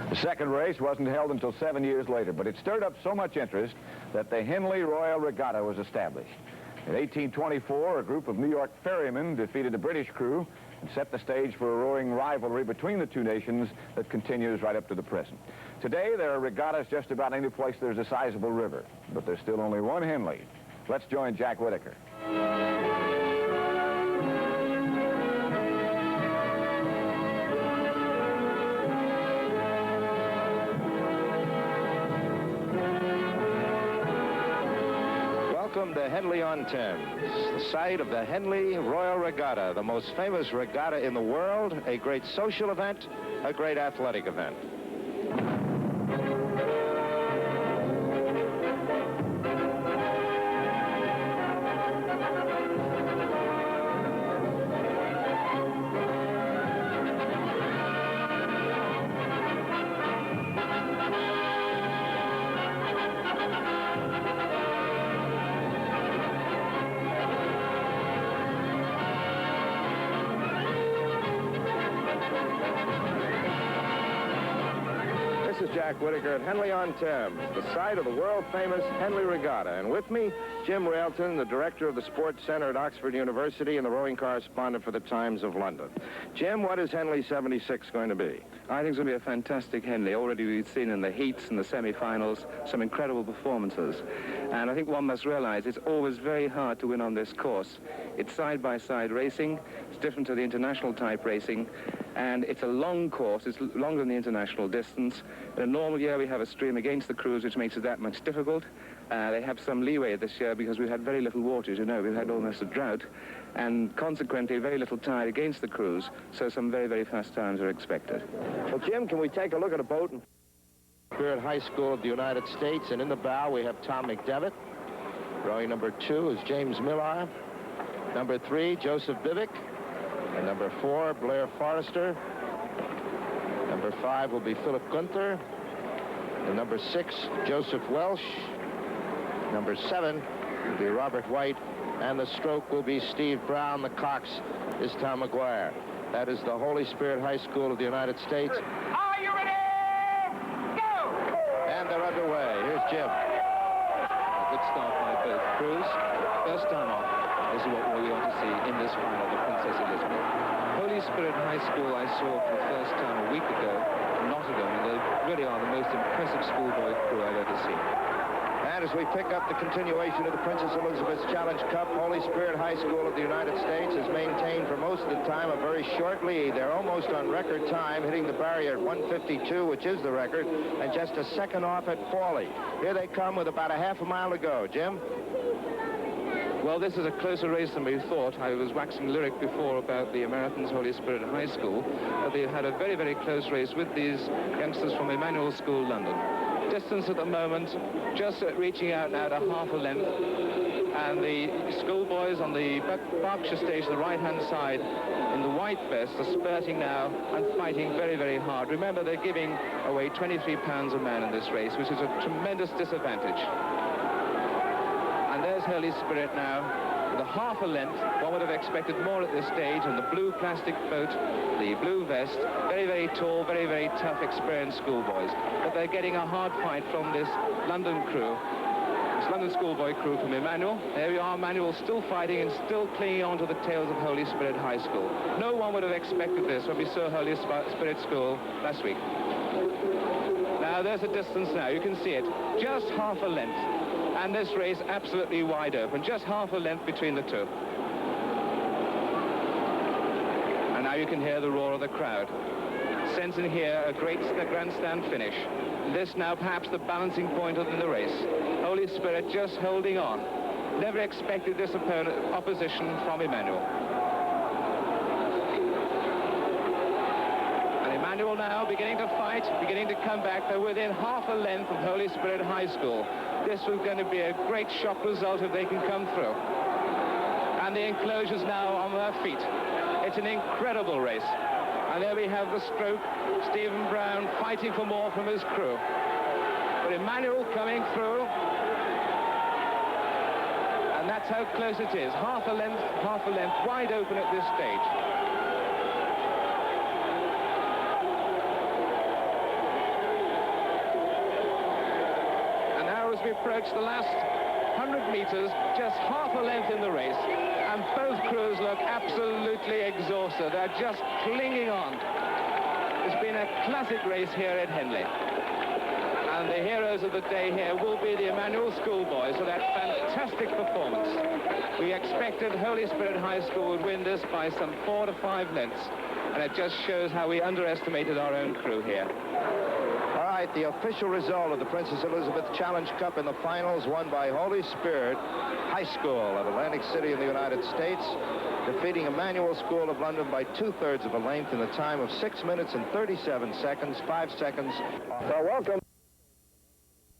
The second race wasn't held until 7 years later, but it stirred up so much interest that the Henley Royal Regatta was established. In 1824, a group of New York ferrymen defeated a British crew and set the stage for a roaring rivalry between the two nations that continues right up to the present. Today, there are regattas just about any place there's a sizable river, but there's still only one Henley. Let's join Jack Whitaker. Welcome to Henley-on-Thames, the site of the Henley Royal Regatta, the most famous regatta in the world, a great social event, a great athletic event. This is Jack Whitaker at Henley-on-Thames, the site of the world-famous Henley Regatta. And with me, Jim Railton, the director of the Sports Center at Oxford University and the rowing correspondent for the Times of London. Jim, what is Henley 76 going to be? I think it's going to be a fantastic Henley. Already we've seen in the heats and the semi-finals some incredible performances. And I think one must realize it's always very hard to win on this course. It's side-by-side racing. It's different to the international type racing. And it's a long course. It's longer than the international distance. In a normal year, we have a stream against the crews, which makes it that much difficult. They have some leeway this year because we've had very little water, as you know. We've had almost a drought. And consequently, very little tide against the crews. So some very, very fast times are expected. Well, Jim, can we take a look at a boat? Here at High School of the United States, and in the bow, we have Tom McDevitt. Rowing number 2 is James Millar. Number 3, Joseph Bivick. And number 4, Blair Forrester. Number 5 will be Philip Gunther. And number 6, Joseph Welsh. Number 7 will be Robert White. And the stroke will be Steve Brown. The cox is Tom McGuire. That is the Holy Spirit High School of the United States. Are you ready? Go! And they're underway. Here's Jim. A good start by both crews. First time off. This is what we want to see in this final, the Princess Elizabeth. Holy Spirit High School I saw for the first time a week ago in Nottingham, and they really are the most impressive schoolboy crew I've ever seen. And as we pick up the continuation of the Princess Elizabeth Challenge Cup, Holy Spirit High School of the United States has maintained for most of the time a very short lead. They're almost on record time, hitting the barrier at 1:52, which is the record, and just a second off at Fawley. Here they come with about a half a mile to go. Jim? Well, this is a closer race than we thought. I was waxing lyric before about the Americans' Holy Spirit High School, but they've had a very, very close race with these youngsters from Emmanuel School, London. Distance at the moment, just reaching out now to half a length, and the schoolboys on the Berkshire stage, the right-hand side, in the white vest, are spurting now and fighting very, very hard. Remember, they're giving away 23 pounds a man in this race, which is a tremendous disadvantage. And there's Holy Spirit now, with a half a length. One would have expected more at this stage, and the blue plastic boat, the blue vest, very, very tall, very, very tough, experienced schoolboys. But they're getting a hard fight from this London crew, this London schoolboy crew from Emmanuel. There we are, Emmanuel still fighting and still clinging on to the tails of Holy Spirit High School. No one would have expected this when we saw Holy Spirit School last week. Now, there's a distance now. You can see it. Just half a length. And this race absolutely wide open. Just half a length between the two. And now you can hear the roar of the crowd. Sensing here a great grandstand finish. This now perhaps the balancing point of the race. Holy Spirit just holding on. Never expected this opposition from Emmanuel. And Emmanuel now beginning to fight, beginning to come back. They're within half a length of Holy Spirit High School. This was going to be a great shock result if they can come through. And the enclosure's now on their feet. It's an incredible race. And there we have the stroke. Stephen Brown fighting for more from his crew. But Emmanuel coming through. And that's how close it is. Half a length, wide open at this stage. we approach the last 100 meters, just half a length in the race, and both crews look absolutely exhausted. They're just clinging on. It's been a classic race here at Henley. And the heroes of the day here will be the Emmanuel schoolboys for that fantastic performance. We expected Holy Spirit High School would win this by some 4 to 5 lengths, and it just shows how we underestimated our own crew here. All right, the official result of the Princess Elizabeth Challenge Cup in the finals, won by Holy Spirit High School of Atlantic City in the United States, defeating Emmanuel School of London by 2/3 of a length in the time of 6 minutes and 37 seconds, 5 seconds. So welcome.